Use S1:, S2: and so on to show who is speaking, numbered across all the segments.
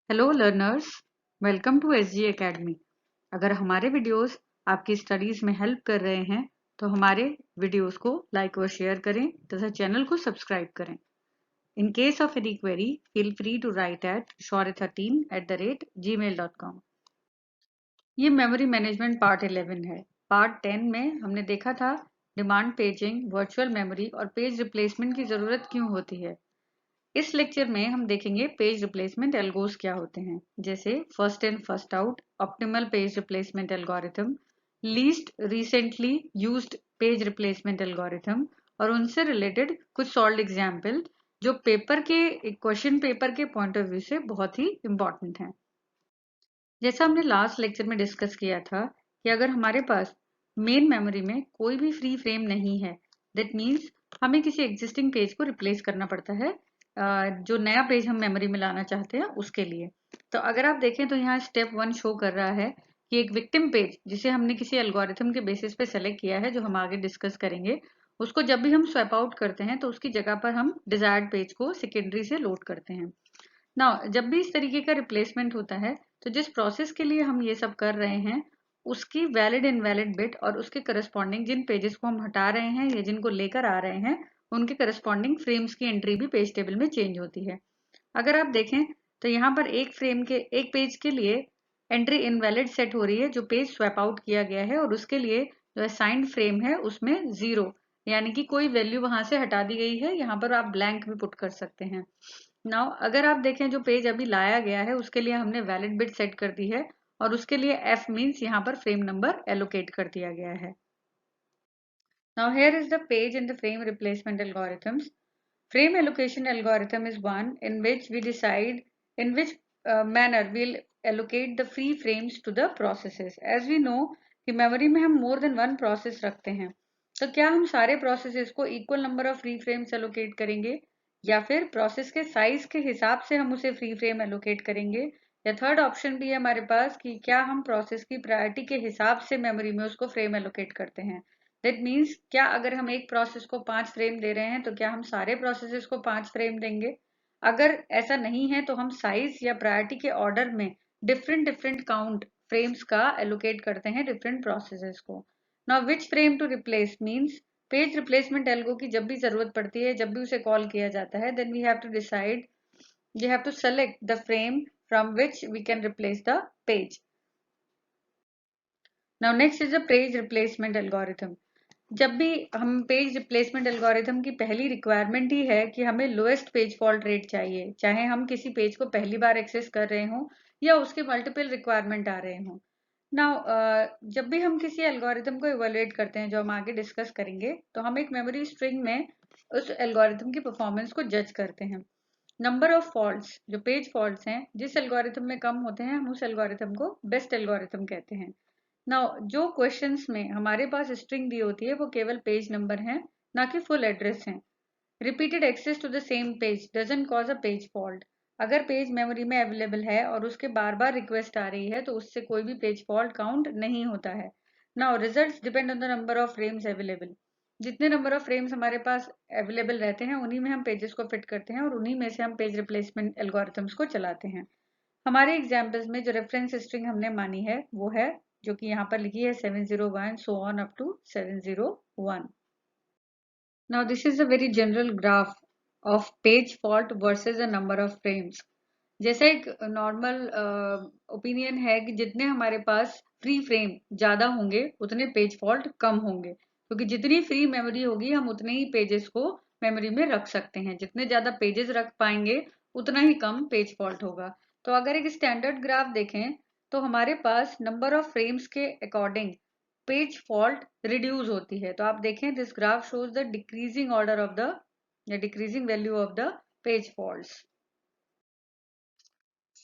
S1: Hello learners, welcome to SG Academy. अगर हमारे videos आपकी स्टडीज में हेल्प कर रहे हैं तो हमारे वीडियोस को लाइक और शेयर करें तथा चैनल को सब्सक्राइब करें। In case of any query feel free to write at shaurya13@gmail.com। ये मेमोरी मैनेजमेंट पार्ट 11 है। पार्ट 10 में हमने देखा था डिमांड पेजिंग, वर्चुअल मेमोरी और पेज रिप्लेसमेंट की जरूरत क्यों होती है। इस लेक्चर में हम देखेंगे पेज रिप्लेसमेंट एल्गोस क्या होते हैं, जैसे first in first out, optimal page replacement algorithm, least recently used page replacement algorithm और उनसे रिलेटेड कुछ सॉल्व्ड एग्जाम्पल जो क्वेश्चन पेपर के पॉइंट ऑफ व्यू से बहुत ही इंपॉर्टेंट हैं। जैसा हमने लास्ट लेक्चर में डिस्कस किया था कि अगर हमारे पास मेन मेमोरी में कोई भी फ्री फ्रेम नहीं है, दैट मीन्स हमें किसी एग्जिस्टिंग पेज को रिप्लेस करना पड़ता है, जो नया पेज हम मेमोरी में लाना चाहते हैं उसके लिए। तो अगर आप देखें तो यहाँ स्टेप 1 शो कर रहा है कि एक विक्टिम पेज जिसे हमने किसी एल्गोरिथम के बेसिस पे सेलेक्ट किया है, जो हम आगे डिस्कस करेंगे, उसको जब भी हम स्वैप आउट करते हैं तो उसकी जगह पर हम डिजायर्ड पेज को सेकेंडरी से लोड करते हैं। ना जब भी इस तरीके का रिप्लेसमेंट होता है तो जिस प्रोसेस के लिए हम ये सब कर रहे हैं उसकी वैलिड इनवैलिड बिट और उसके करस्पॉन्डिंग जिन पेजेस को हम हटा रहे हैं या जिनको लेकर आ रहे हैं उनके करस्पॉन्डिंग फ्रेम्स की एंट्री भी पेज टेबल में चेंज होती है। अगर आप देखें तो यहाँ पर एक पेज के लिए एंट्री इनवैलिड सेट हो रही है, जो पेज स्वैप आउट किया गया है, और उसके लिए जो असाइंड फ्रेम है उसमें 0 यानी कि कोई वैल्यू वहां से हटा दी गई है। यहाँ पर आप ब्लैंक भी पुट कर सकते हैं। नाउ अगर आप देखें जो पेज अभी लाया गया है उसके लिए हमने वैलिड बिट सेट कर दी है और उसके लिए f मीन्स यहाँ पर फ्रेम नंबर एलोकेट कर दिया गया है। Now here is the page in the frame replacement algorithms. Frame allocation algorithm is one in which we decide in which manner we'll allocate the free frames to the processes. As we know कि memory में हम more than one process रखते हैं, तो क्या हम सारे processes को equal number of free frames allocate करेंगे या फिर प्रोसेस के साइज के हिसाब से हम उसे फ्री फ्रेम एलोकेट करेंगे, या थर्ड ऑप्शन भी है हमारे पास कि क्या हम प्रोसेस की प्रायोरिटी के हिसाब से मेमोरी में उसको फ्रेम एलोकेट करते हैं। दैट मीन्स क्या अगर हम एक प्रोसेस को 5 फ्रेम दे रहे हैं तो क्या हम सारे प्रोसेसेस को 5 फ्रेम देंगे। अगर ऐसा नहीं है तो हम साइज या प्रायोरिटी के ऑर्डर में डिफरेंट डिफरेंट काउंट फ्रेम्स का एलोकेट करते हैं डिफरेंट प्रोसेसेस को। Now which frame to replace means page replacement algo की जब भी जरूरत पड़ती है, जब भी उसे कॉल किया जाता है, then we have to decide, we have to select the frame from which we can replace the page. Now next is the page replacement algorithm. जब भी हम पेज रिप्लेसमेंट एल्गोरिथम की पहली रिक्वायरमेंट ही है कि हमें लोएस्ट पेज फॉल्ट रेट चाहिए, चाहे हम किसी पेज को पहली बार एक्सेस कर रहे हों या उसके मल्टीपल रिक्वायरमेंट आ रहे हों। नाउ जब भी हम किसी एल्गोरिथम को इवेलुएट करते हैं, जो हम आगे डिस्कस करेंगे, तो हम एक मेमोरी स्ट्रिंग में उस एल्गोरिथम की परफॉर्मेंस को जज करते हैं। नंबर ऑफ फॉल्ट्स, जो पेज फॉल्ट्स हैं, जिस एल्गोरिथम में कम होते हैं हम उस एल्गोरिथम को बेस्ट एल्गोरिथम कहते हैं। नाउ जो क्वेश्चंस में हमारे पास स्ट्रिंग दी होती है वो केवल पेज नंबर हैं, ना कि फुल एड्रेस हैं। Repeated access to the same page doesn't cause a page fault. अगर पेज मेमोरी में अवेलेबल है और उसके बार बार रिक्वेस्ट आ रही है तो उससे कोई भी पेज फॉल्ट काउंट नहीं होता है। Now results depend on the number of frames available. जितने नंबर ऑफ फ्रेम्स हमारे पास अवेलेबल रहते हैं उन्हीं में हम पेजेस को फिट करते हैं और उन्हीं में से हम पेज रिप्लेसमेंट एल्गोरिथम्स को चलाते हैं। हमारे एग्जाम्पल्स में जो रेफरेंस स्ट्रिंग हमने मानी है वो है, जो कि यहाँ पर लिखी है 701 so on up to 701। Now this is a very general graph of page fault versus a number of frames. जैसे एक नॉर्मल ओपिनियन है कि जितने हमारे पास फ्री फ्रेम ज़्यादा होंगे उतने पेज फॉल्ट कम होंगे, क्योंकि जितनी फ्री मेमोरी होगी हम उतने ही पेजेस को मेमोरी में रख सकते हैं। जितने ज़्यादा पेजेस रख पाएंगे उतना ही कम पेज फॉल्ट होगा। तो अगर एक स्टैंडर्ड ग्राफ देखें तो हमारे पास नंबर ऑफ फ्रेम्स के अकॉर्डिंग पेज फॉल्ट रिड्यूस होती है। तो आप देखें this graph shows the decreasing order of the या decreasing value of the page faults.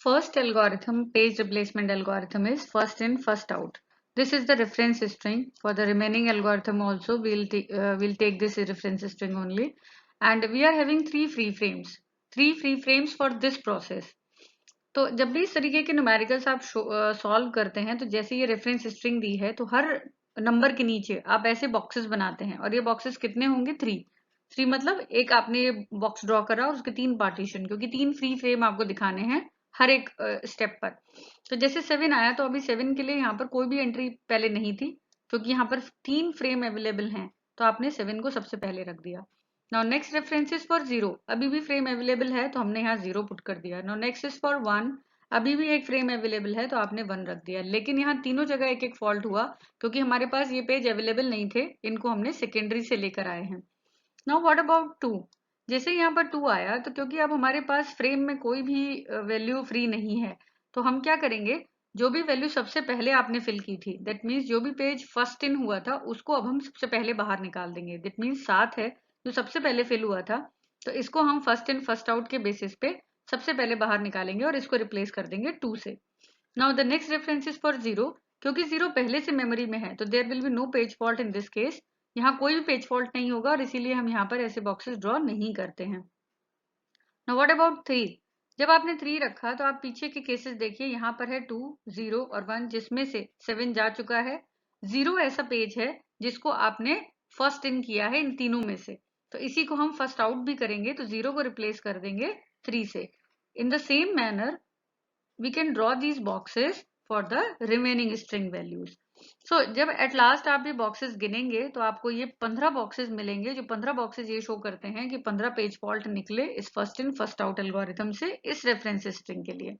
S1: First algorithm, page replacement algorithm, is first in, first out. This is the reference string. For the remaining algorithm also, we'll take this reference string only. And we are having three free frames for this process. तो जब भी इस तरीके के numericals आप solve करते हैं तो जैसे ये रेफरेंस स्ट्रिंग दी है तो हर नंबर के नीचे आप ऐसे बॉक्सेस बनाते हैं, और ये बॉक्सेस कितने होंगे? 3 मतलब एक आपने ये बॉक्स ड्रॉ करा और उसके 3 पार्टीशन, क्योंकि 3 फ्री फ्रेम आपको दिखाने हैं हर एक स्टेप पर। तो जैसे 7 आया तो अभी 7 के लिए यहाँ पर कोई भी एंट्री पहले नहीं थी, क्योंकि यहाँ पर 3 फ्रेम अवेलेबल हैं, तो आपने 7 को सबसे पहले रख दिया। Now next reference is for 0, अभी भी फ्रेम अवेलेबल है तो हमने यहाँ 0 पुट कर दिया। नाउ नेक्स्ट इज फॉर 1, अभी भी एक फ्रेम अवेलेबल है तो आपने 1 रख दिया। लेकिन यहाँ तीनों जगह एक एक फॉल्ट हुआ, क्योंकि हमारे पास ये पेज अवेलेबल नहीं थे, इनको हमने सेकेंडरी से लेकर आए हैं। नाउ व्हाट अबाउट 2, जैसे यहाँ पर 2 आया तो क्योंकि अब हमारे पास फ्रेम में कोई भी वैल्यू फ्री नहीं है, तो हम क्या करेंगे, जो भी वैल्यू सबसे पहले आपने फिल की थी, दैट मीन्स जो भी पेज फर्स्ट इन हुआ था उसको अब हम सबसे पहले बाहर निकाल देंगे। दैट मीन्स 7 है जो सबसे पहले फिल हुआ था, तो इसको हम फर्स्ट इन फर्स्ट आउट के बेसिस पे सबसे पहले बाहर निकालेंगे और इसको रिप्लेस कर देंगे 2 से। Now the next reference is for 0, क्योंकि 0 पहले से मेमोरी में है तो there will be no page fault in this case, यहाँ कोई भी पेज फॉल्ट नहीं होगा और इसीलिए हम यहाँ पर ऐसे बॉक्सेस ड्रॉ नहीं करते हैं। नाउ व्हाट अबाउट 3, जब आपने 3 रखा तो आप पीछे के केसेस देखिए, यहाँ पर है 2, 0 और 1, जिसमें से 7 जा चुका है। 0 ऐसा पेज है जिसको आपने फर्स्ट इन किया है इन तीनों में से, तो इसी को हम फर्स्ट आउट भी करेंगे, तो 0 को रिप्लेस कर देंगे 3 से। इन the same manner we can draw these boxes for the remaining string values. So जब at last आप ये boxes गिनेंगे तो आपको ये 15 boxes मिलेंगे, जो 15 boxes ये शो करते हैं कि 15 पेज फॉल्ट निकले इस first in first out algorithm से इस रेफरेंस स्ट्रिंग के लिए।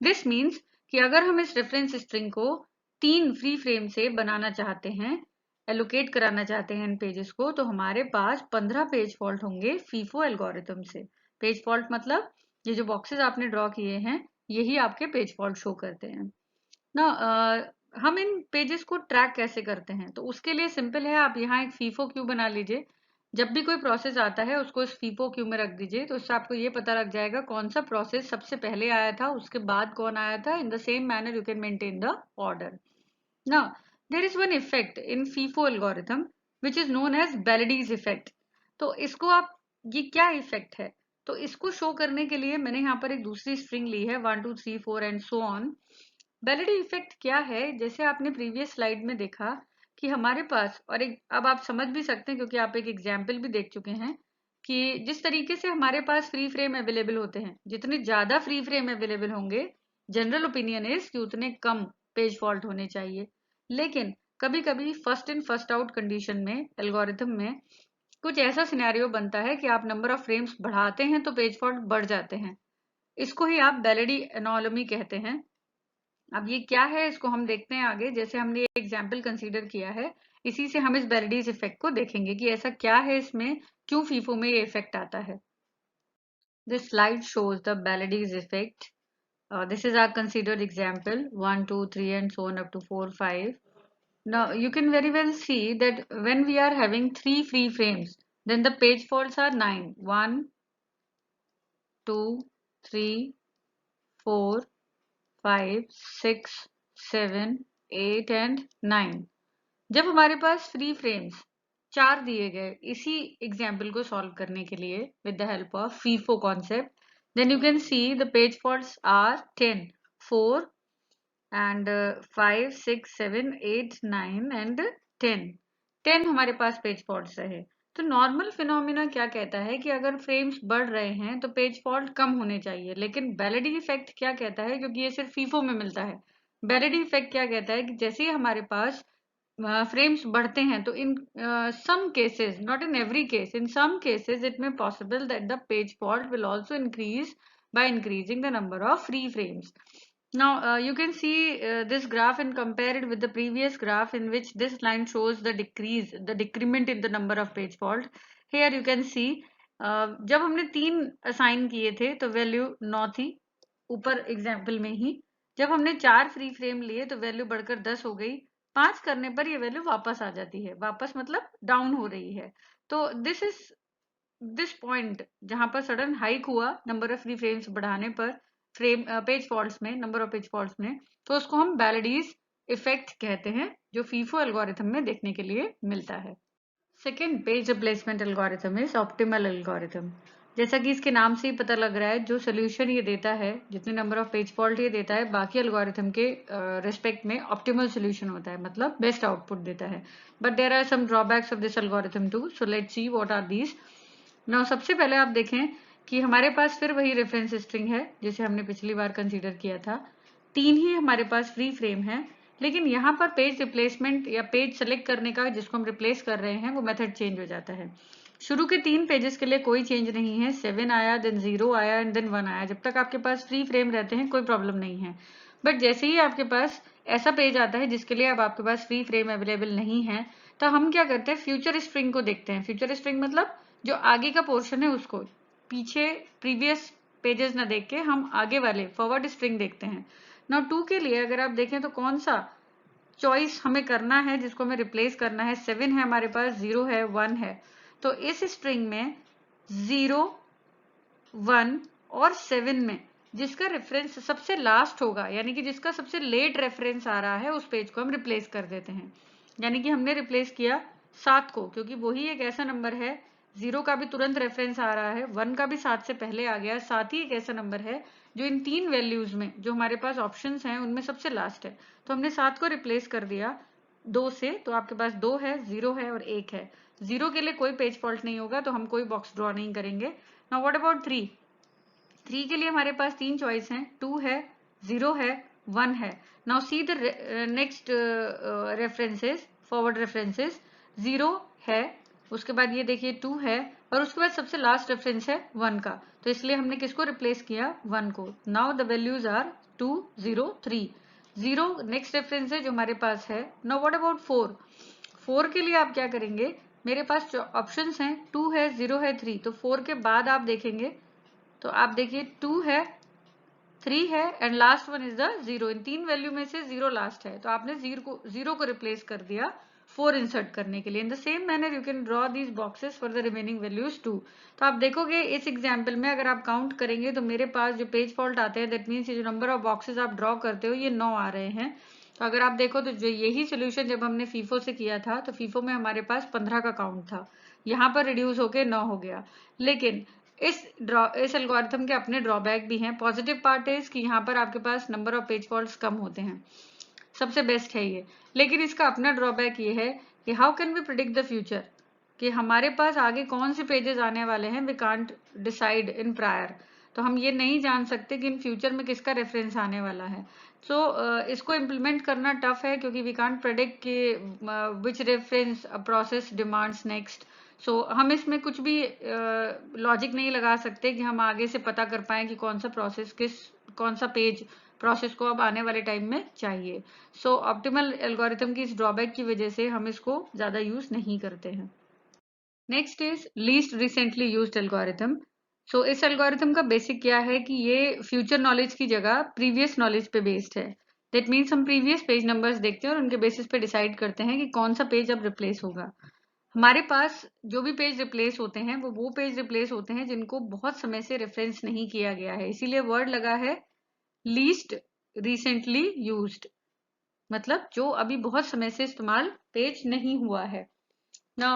S1: दिस मीन्स कि अगर हम इस रेफरेंस स्ट्रिंग को 3 फ्री फ्रेम से बनाना चाहते हैं, एलोकेट कराना चाहते हैं इन पेजेस को, तो हमारे पास 15 पेज फॉल्ट होंगे फीफो एल्गोरिथम से। पेज फॉल्ट मतलब ये जो बॉक्सेस आपने ड्रॉ किए हैं यही आपके पेज फॉल्ट शो करते हैं ना। हम इन पेजेस को ट्रैक कैसे करते हैं, तो उसके लिए सिंपल है, आप यहाँ एक फीफो क्यू बना लीजिए। जब भी कोई प्रोसेस आता है उसको इस फीफो क्यू में रख दीजिए, तो उससे आपको ये पता लग जाएगा कौन सा प्रोसेस सबसे पहले आया था, उसके बाद कौन आया था। In the same manner you can maintain the order. Now there is one effect in FIFO algorithm which is known as Belady's effect. तो इसको आप, ये क्या इफेक्ट है, तो इसको शो करने के लिए मैंने यहाँ पर एक दूसरी स्ट्रिंग ली है 1 2 3 4 एंड सो ऑन। बेलेडी इफेक्ट क्या है, जैसे आपने प्रीवियस स्लाइड में देखा कि हमारे पास, और एक अब आप समझ भी सकते हैं क्योंकि आप एक एग्जाम्पल भी देख चुके हैं, कि जिस तरीके से हमारे पास फ्री फ्रेम अवेलेबल होते हैं, जितने ज्यादा फ्री फ्रेम अवेलेबल होंगे, जनरल ओपिनियन इज कि उतने कम पेज फॉल्ट होने चाहिए। लेकिन कभी कभी first in first out condition में एल्गोरिथम में कुछ ऐसा सिनेरियो बनता है कि आप नंबर ऑफ फ्रेम्स बढ़ाते हैं तो पेज फॉल्ट बढ़ जाते हैं, इसको ही आप बेलेडी एनोमली कहते हैं। अब ये क्या है इसको हम देखते हैं आगे, जैसे हमने ये एग्जाम्पल कंसीडर किया है, इसी से हम इस बेलेडीज इफेक्ट को देखेंगे कि ऐसा क्या है इसमें, क्यों फीफो में ये इफेक्ट आता है। This slide shows the Belady's effect. This is our considered example 1 2 3 and so on up to 4 5. Now you can very well see that when we are having 3 free frames, then the page faults are 9, 1 2 3 4 5 6 7 8 and 9। जब हमारे पास free frames 4 दिए गए इसी example को solve करने के लिए with the help of FIFO concept, then you can see the page faults are 10 4 and 5 6 7 8 9 and 10 हमारे पास पेज फॉल्ट्स रहे। तो नॉर्मल फिनोमिना क्या कहता है कि अगर फ्रेम्स बढ़ रहे हैं तो पेज फॉल्ट कम होने चाहिए, लेकिन बेलेडी इफेक्ट क्या कहता है, क्योंकि ये सिर्फ फीफो में मिलता है, बेलेडी इफेक्ट क्या कहता है कि जैसे ही हमारे पास फ्रेम्स बढ़ते हैं तो in some cases, not in every case, in some cases it may possible that the page fault will also increase by increasing the number of free frames. Now you can see this graph and compare it with the previous graph in which this line shows the decrement in the number of page fault. Here you can see जब हमने 3 assign किए थे तो value 9 थी ऊपर example में ही, जब हमने 4 फ्री फ्रेम लिए तो वैल्यू बढ़कर 10 हो गई, 5 करने पर ये वैल्यू वापस आ जाती है, वापस मतलब डाउन हो रही है। तो दिस पॉइंट जहां पर सडन हाइक हुआ नंबर ऑफ फ्री फ्रेम्स बढ़ाने पर फ्रेम पेज फॉल्ट्स में, नंबर ऑफ पेज फॉल्ट्स में, तो उसको हम बेलेडीज इफेक्ट कहते हैं, जो फीफो एल्गोरिथम में देखने के लिए मिलता है। Second page replacement algorithm is optimal algorithm. जैसा कि इसके नाम से ही पता लग रहा है, जो सोल्यूशन ये देता है, जितने नंबर ऑफ पेज फॉल्ट ये देता है, बाकी एल्गोरिथम के रिस्पेक्ट में ऑप्टिमल सोल्यूशन होता है, मतलब बेस्ट आउटपुट देता है। But there are some drawbacks of this algorithm too, so let's see what are these. Now सबसे पहले आप देखें कि हमारे पास फिर वही रेफरेंस स्ट्रिंग है जिसे हमने पिछली बार कंसीडर किया था। 3 ही हमारे पास फ्री फ्रेम है, लेकिन यहाँ पर पेज रिप्लेसमेंट या पेज सेलेक्ट करने का जिसको हम रिप्लेस कर रहे हैं वो मेथड चेंज हो जाता है। शुरू के 3 पेजेस के लिए कोई चेंज नहीं है, 7 आया, देन 0 आया एंड देन 1 आया। जब तक आपके पास फ्री फ्रेम रहते हैं कोई प्रॉब्लम नहीं है, बट जैसे ही आपके पास ऐसा पेज आता है जिसके लिए अब आपके पास फ्री फ्रेम अवेलेबल नहीं है, तो हम क्या करते हैं, फ्यूचर स्ट्रिंग को देखते हैं। फ्यूचर स्ट्रिंग मतलब जो आगे का पोर्शन है उसको, पीछे प्रीवियस पेजेस ना देख के हम आगे वाले फॉरवर्ड स्ट्रिंग देखते हैं। नाउ 2 के लिए अगर आप देखें तो कौन सा चॉइस हमें करना है जिसको हमें रिप्लेस करना है। 7 है हमारे पास, 0 है, 1 है, तो इस स्ट्रिंग में 0, 1 और 7 में जिसका रेफरेंस सबसे लास्ट होगा, यानी कि जिसका सबसे लेट रेफरेंस आ रहा है, उस पेज को हम रिप्लेस कर देते हैं। यानी कि हमने रिप्लेस किया 7 को, क्योंकि वही एक ऐसा नंबर है, 0 का भी तुरंत रेफरेंस आ रहा है, 1 का भी 7 से पहले आ गया, 7 ही एक ऐसा नंबर है जो इन 3 वैल्यूज में जो हमारे पास ऑप्शंस हैं उनमें सबसे लास्ट है। तो हमने 7 को रिप्लेस कर दिया 2 से, तो आपके पास 2 है, 0 है और 1 है। 0 के लिए कोई पेज फॉल्ट नहीं होगा, तो हम कोई बॉक्स ड्रॉ नहीं करेंगे। Now what about 3? 3 के लिए हमारे पास 3 चॉइस हैं, 2 है, 0 है, 1 है। Now see the next references, forward references. 0 है, उसके बाद ये देखिए 2 है, और उसके बाद सबसे लास्ट रेफरेंस है 1 का, तो इसलिए हमने किसको रिप्लेस किया, 1 को। Now the values are 2, 0, 3। 0 next reference है जो हमारे पास है। Now what about 4? 4 के लिए आप क्या करेंगे, मेरे पास ऑप्शंस हैं, 2 है, 0 है, 3, तो 4 के बाद आप देखेंगे तो आप देखिए 2 है, 3 है and last one is the 0। In 3 value में से 0 लास्ट है, तो आपने 0 को रिप्लेस कर दिया 4 इंसर्ट करने के लिए। इन the same manner you can draw these boxes for the remaining values 2। तो आप देखोगे इस एग्जाम्पल में अगर आप काउंट करेंगे तो मेरे पास जो पेज फॉल्ट आते हैं, दैट मीन्स ये जो नंबर ऑफ बॉक्सेस आप ड्रॉ करते हो ये 9 आ रहे हैं। तो अगर आप देखो तो जो यही सोल्यूशन जब हमने फीफो से किया था तो फीफो में हमारे पास 15 का काउंट था, यहाँ पर रिड्यूस होके 9 हो गया। लेकिन इस एल्गोरिथम के अपने ड्रॉबैक भी हैं। पॉजिटिव पार्ट इज कि यहाँ पर आपके पास नंबर ऑफ पेज फॉल्ट्स कम होते हैं, सबसे बेस्ट है ये। लेकिन इसका अपना ड्रॉबैक ये है कि how can we predict the future, कि हमारे पास आगे कौन से पेजेस आने वाले हैं, we can't decide in prior. तो हम ये नहीं जान सकते कि इन फ्यूचर में किसका रेफरेंस आने वाला है। सो इसको इम्प्लीमेंट करना टफ है, क्योंकि वी कांट प्रेडिक्ट कि which reference process demands next. So हम इसमें कुछ भी लॉजिक नहीं लगा सकते कि हम आगे से पता कर पाए कि कौन सा प्रोसेस कौन सा पेज प्रोसेस को अब आने वाले टाइम में चाहिए। सो ऑप्टिमल एल्गोरिथम की इस ड्रॉबैक की वजह से हम इसको ज़्यादा यूज़ नहीं करते हैं। Next is least recently used algorithm. So इस एल्गोरिथम का बेसिक क्या है कि ये फ्यूचर नॉलेज की जगह प्रीवियस नॉलेज पे बेस्ड है। दैट मीन्स हम प्रीवियस पेज नंबर्स देखते हैं और उनके बेसिस पे डिसाइड करते हैं कि कौन सा पेज अब रिप्लेस होगा। हमारे पास जो भी पेज रिप्लेस होते हैं वो पेज रिप्लेस होते हैं जिनको बहुत समय से रेफरेंस नहीं किया गया है, इसीलिए वर्ड लगा है लीस्ट रिसेंटली यूज्ड, मतलब जो अभी बहुत समय से इस्तेमाल पेज नहीं हुआ है ना।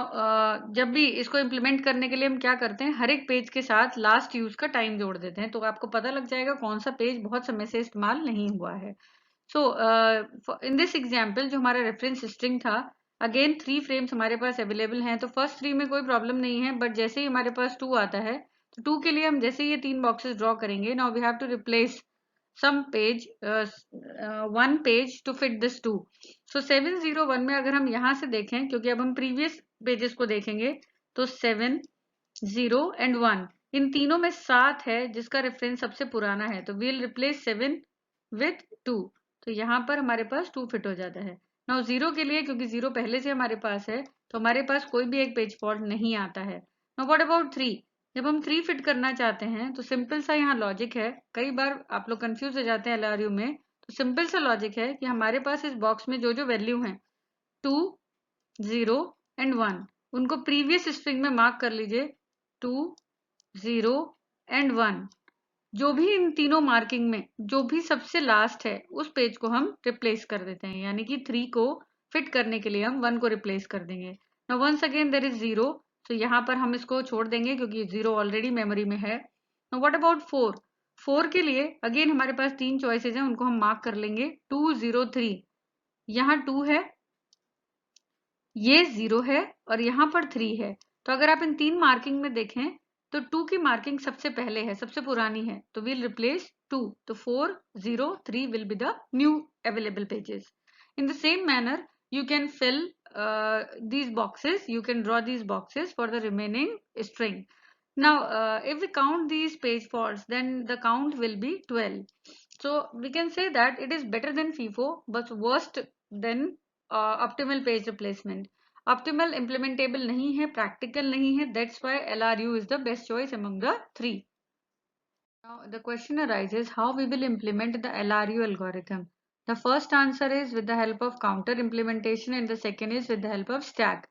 S1: जब भी इसको इम्प्लीमेंट करने के लिए हम क्या करते हैं, हर एक पेज के साथ लास्ट यूज का टाइम जोड़ देते हैं, तो आपको पता लग जाएगा कौन सा पेज बहुत समय से इस्तेमाल नहीं हुआ है। सो इन दिस एग्जाम्पल जो हमारा रेफरेंस स्ट्रिंग था, अगेन 3 फ्रेम्स हमारे पास अवेलेबल हैं, तो फर्स्ट 3 में कोई प्रॉब्लम नहीं है, बट जैसे ही हमारे पास 2 आता है तो 2 के लिए हम जैसे ही ये 3 बॉक्सेस ड्रॉ करेंगे, now we have to replace some page one page to fit this two। so 701 में अगर हम यहाँ से देखें, क्योंकि अब हम प्रीवियस पेजेस को देखेंगे, तो 7, 0 एंड 1 इन तीनों में 7 है जिसका रेफरेंस सबसे पुराना है, तो वील रिप्लेस 7 विथ 2। तो यहाँ पर हमारे पास 2 फिट हो जाता है। नाउ 0 के लिए, क्योंकि 0 पहले से हमारे पास है, तो हमारे पास कोई भी एक पेज फॉल्ट नहीं आता है। Now what about 3? जब हम 3 फिट करना चाहते हैं तो सिंपल सा यहाँ लॉजिक है, कई बार आप लोग कंफ्यूज हो जाते हैं एलआरयू में, तो सिंपल सा लॉजिक है कि हमारे पास इस बॉक्स में जो जो वैल्यू हैं 2, 0 एंड 1, उनको प्रीवियस स्ट्रिंग में मार्क कर लीजिए 2, 0 एंड 1। जो भी इन तीनों मार्किंग में जो भी सबसे लास्ट है उस पेज को हम रिप्लेस कर देते हैं, यानी कि 3 को फिट करने के लिए हम 1 को रिप्लेस कर देंगे। Now once again there is 0, तो यहाँ पर हम इसको छोड़ देंगे क्योंकि 0 ऑलरेडी मेमोरी में है। Now what about 4? 4 के लिए अगेन हमारे पास 3 चॉइसेस हैं, उनको हम मार्क कर लेंगे 2, 0, 3। यहाँ 2 है, ये 0 है और यहाँ पर 3 है। तो अगर आप इन 3 मार्किंग में देखें तो 2 की मार्किंग सबसे पहले है, सबसे पुरानी है, तो we'll replace 2. तो 4, 0, 3 will be the new available pages. In the same manner, you can fill these boxes, you can draw these boxes for the remaining string. Now, if we count these page faults, then the count will be 12. So we can say that it is better than FIFO, but worst than optimal page replacement. Optimal implementable नहीं है, practical नहीं है. That's why LRU is the best choice among the three. Now the question arises how we will implement the LRU algorithm. The first answer is with the help of counter implementation and the second is with the help of stack.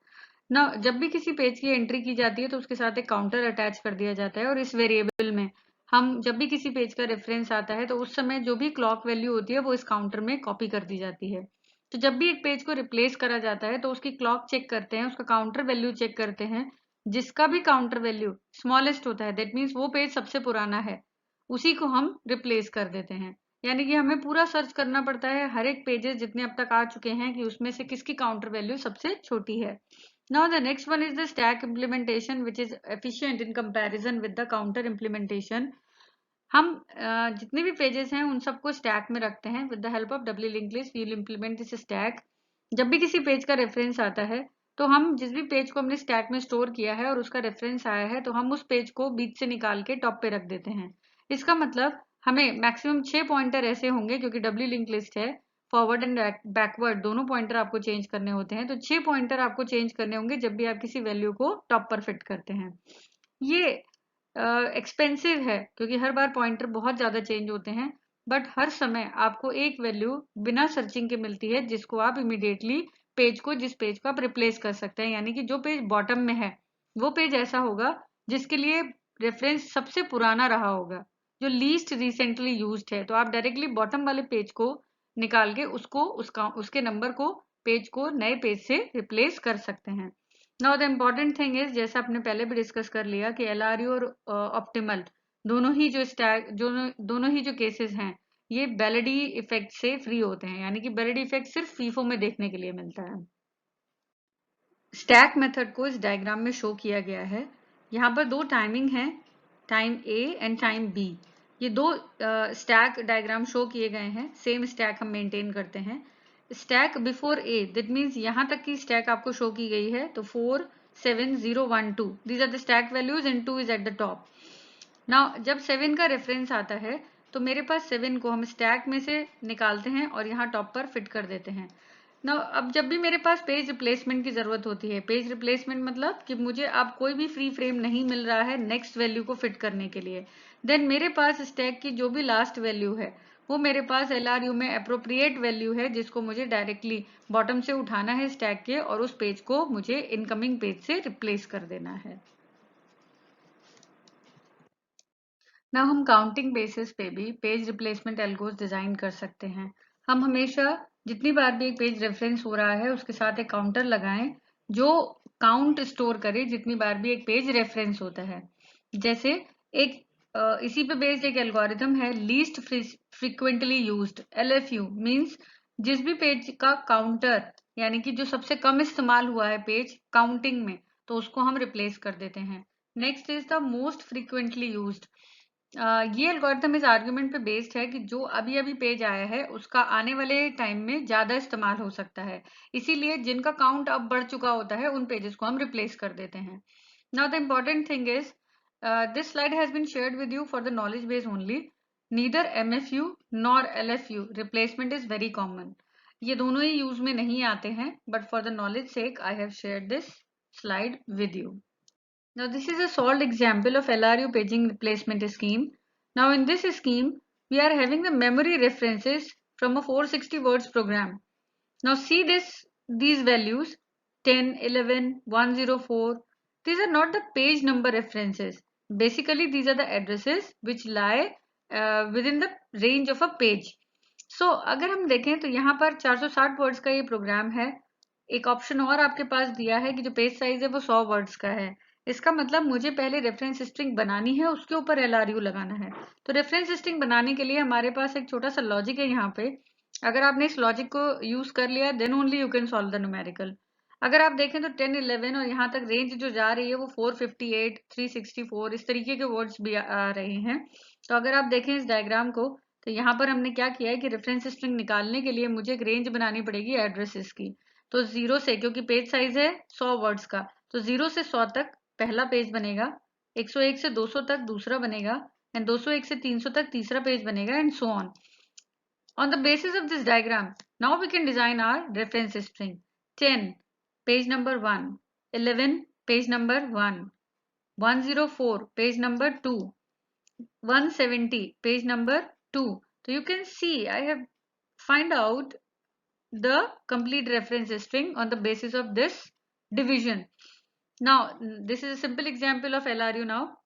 S1: Now जब भी किसी page की entry की जाती है तो उसके साथ एक काउंटर अटैच कर दिया जाता है और इस वेरिएबल में हम जब भी किसी पेज का रेफरेंस आता है तो उस समय जो भी क्लॉक वैल्यू होती है वो इस काउंटर में कॉपी कर दी जाती है। तो जब भी एक पेज को रिप्लेस करा जाता है तो उसकी क्लॉक चेक करते हैं, उसका काउंटर वैल्यू चेक करते हैं। जिसका भी काउंटर वैल्यू स्मॉलेस्ट होता है दैट मीन्स वो पेज सबसे पुराना है, उसी को हम रिप्लेस कर देते हैं। यानी कि हमें पूरा सर्च करना पड़ता है हर एक पेजेस जितने अब तक आ चुके हैं कि उसमें से किसकी काउंटर वैल्यू सबसे छोटी है। Now the next one is the stack implementation which is efficient in comparison with the counter implementation. हम जितने भी पेजेस हैं उन सबको स्टैक में रखते हैं। With the help of doubly link list we will implement this stack. जब भी किसी पेज का रेफरेंस आता है तो हम जिस भी पेज को हमने स्टैक में स्टोर किया है और उसका रेफरेंस आया है तो हम उस पेज को बीच से निकाल के टॉप पे रख देते हैं। इसका मतलब हमें मैक्सिमम 6 पॉइंटर ऐसे होंगे क्योंकि डब्ल्यू लिंक लिस्ट है, फॉरवर्ड एंड बैकवर्ड दोनों पॉइंटर आपको चेंज करने होते हैं। तो 6 पॉइंटर आपको चेंज करने होंगे जब भी आप किसी वैल्यू को टॉप पर फिट करते हैं। ये एक्सपेंसिव है क्योंकि हर बार पॉइंटर बहुत ज़्यादा चेंज होते हैं, बट हर समय आपको एक वैल्यू बिना सर्चिंग के मिलती है जिसको आप इमीडिएटली पेज को जिस पेज को आप रिप्लेस कर सकते हैं। यानी कि जो पेज बॉटम में है वो पेज ऐसा होगा जिसके लिए रेफरेंस सबसे पुराना रहा होगा, जो लीस्ट रिसेंटली यूज्ड है। तो आप डायरेक्टली बॉटम वाले पेज को निकाल के उसको उसके नंबर को पेज को नए पेज से रिप्लेस कर सकते हैं। Now the important thing is जैसा आपने पहले भी डिस्कस कर लिया कि एलआरयू और ऑप्टिमल दोनों ही जो स्टैक दोनों ही जो केसेस हैं ये बेलेडी इफेक्ट से फ्री होते हैं। यानी कि बेलेडी इफेक्ट सिर्फ फीफो में देखने के लिए मिलता है। स्टैक मेथड को इस डायग्राम में शो किया गया है। यहाँ पर दो टाइमिंग है, time A and time B. ये दो स्टैक डायग्राम शो किए गए हैं। सेम स्टैक हम मेंटेन करते हैं। Stack before A that means यहाँ तक की स्टैक आपको शो की गई है, तो 4 7 0 1 2 these are the stack values and 2 is at the top. Now जब 7 का रेफरेंस आता है तो मेरे पास 7 को हम स्टैक में से निकालते हैं और यहाँ टॉप पर फिट कर देते हैं। ना अब जब भी मेरे पास पेज रिप्लेसमेंट की जरूरत होती है, पेज रिप्लेसमेंट मतलब कि मुझे अब कोई भी फ्री फ्रेम नहीं मिल रहा है नेक्स्ट वैल्यू को फिट करने के लिए, देन मेरे पास स्टैक की जो भी लास्ट वैल्यू है वो मेरे पास एलआरयू में अप्रोप्रिएट वैल्यू है जिसको मुझे डायरेक्टली बॉटम से उठाना है स्टैक के और उस पेज को मुझे इनकमिंग पेज से रिप्लेस कर देना है। ना हम काउंटिंग बेसिस पे भी पेज रिप्लेसमेंट एल्गोस डिजाइन कर सकते हैं। हम हमेशा जितनी बार भी एक पेज रेफरेंस हो रहा है उसके साथ एक काउंटर लगाएं जो काउंट स्टोर करे जितनी बार भी एक पेज रेफरेंस होता है। जैसे एक इसी पे बेस्ड एक एल्गोरिथम है least frequently used, LFU means जिस भी पेज का काउंटर यानी कि जो सबसे कम इस्तेमाल हुआ है पेज काउंटिंग में तो उसको हम रिप्लेस कर देते हैं। Next is the most frequently used. ये एल्गोरिथम इस आर्ग्यूमेंट पे बेस्ड है कि जो अभी अभी पेज आया है उसका आने वाले टाइम में ज्यादा इस्तेमाल हो सकता है, इसीलिए जिनका काउंट अब बढ़ चुका होता है उन पेजेस को हम रिप्लेस कर देते हैं। Now the important thing is this slide has been shared with you for the knowledge base only. Neither MFU nor LFU replacement is very common. ये दोनों ही यूज में नहीं आते हैं, but for the knowledge sake I have shared this slide with you. Now this is a solved example of LRU paging replacement scheme. Now in this scheme, we are having the memory references from a 460 words program. Now see these values 10, 11, 104. These are not the page number references. Basically these are the addresses which lie within the range of a page. So अगर हम देखें तो यहाँ पर 460 words का ये programme है। एक ऑप्शन और आपके पास दिया है कि जो पेज साइज है वो 100 वर्ड्स का है। इसका मतलब मुझे पहले रेफरेंस स्ट्रिंग बनानी है, उसके ऊपर LRU लगाना है। तो रेफरेंस स्ट्रिंग बनाने के लिए हमारे पास एक छोटा सा लॉजिक है यहाँ पे। अगर आपने इस लॉजिक को यूज कर लिया then only you can solve the numerical. अगर आप देखें तो 10, 11 और यहाँ तक रेंज जो जा रही है वो 458, 364 इस तरीके के वर्ड्स भी आ रहे हैं। तो अगर आप देखें इस डायग्राम को, तो यहाँ पर हमने क्या किया है कि रेफरेंस स्ट्रिंग निकालने के लिए मुझे एक रेंज बनानी पड़ेगी एड्रेसेस की। तो 0 से, क्योंकि पेज साइज है 100 वर्ड्स का, तो 0 से 100 तक पहला पेज बनेगा, 101 से 200 तक दूसरा बनेगा, एंड 201 से 300 तक तीसरा पेज बनेगा, and so on. On the basis of this diagram, now we can design our reference string. 10, page number 1. 11, page number 1. 104, page number 2. 170, page number 2. So you can see I have find out the complete reference string on the basis of this division. Now, this is a simple example of LRU now.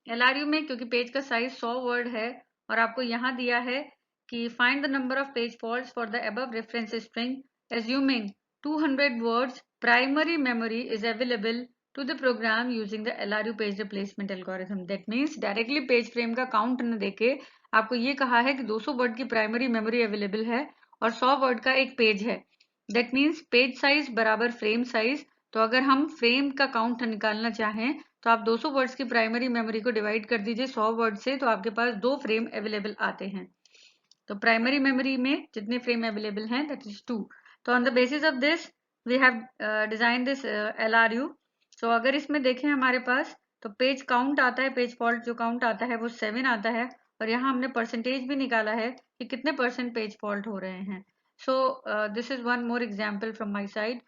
S1: LRU में क्योंकि page का size 100 word है और आपको यहाँ दिया है कि find the number of page faults for the above reference string, assuming 200 words primary memory is available to the program using the LRU page replacement algorithm. That means directly page frame का count न देके आपको ये कहा है कि 200 word की primary memory available है और 100 वर्ड का एक पेज है। That means पेज साइज बराबर फ्रेम साइज। तो अगर हम फ्रेम का काउंट निकालना चाहें तो आप 200 वर्ड्स की प्राइमरी मेमोरी को डिवाइड कर दीजिए 100 वर्ड से, तो आपके पास 2 फ्रेम अवेलेबल आते हैं। तो प्राइमरी मेमोरी में जितने फ्रेम अवेलेबल हैं दैट इज 2। तो on the basis of this we have design this LRU। So अगर इसमें देखें हमारे पास तो पेज काउंट आता है, पेज फॉल्ट जो काउंट आता है वो 7 आता है, और यहाँ हमने परसेंटेज भी निकाला है कि कितने % पेज फॉल्ट हो रहे हैं। So this is one more example from my side.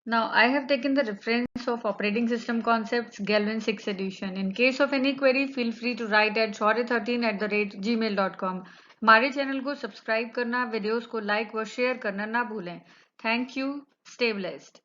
S1: Now, I have taken the reference of operating system concepts Galvin 6th edition. In case of any query, feel free to write at shaurya13@gmail.com. हमारे channel को subscribe करना, videos को like व share करना ना भूलें। Thank you, stay blessed.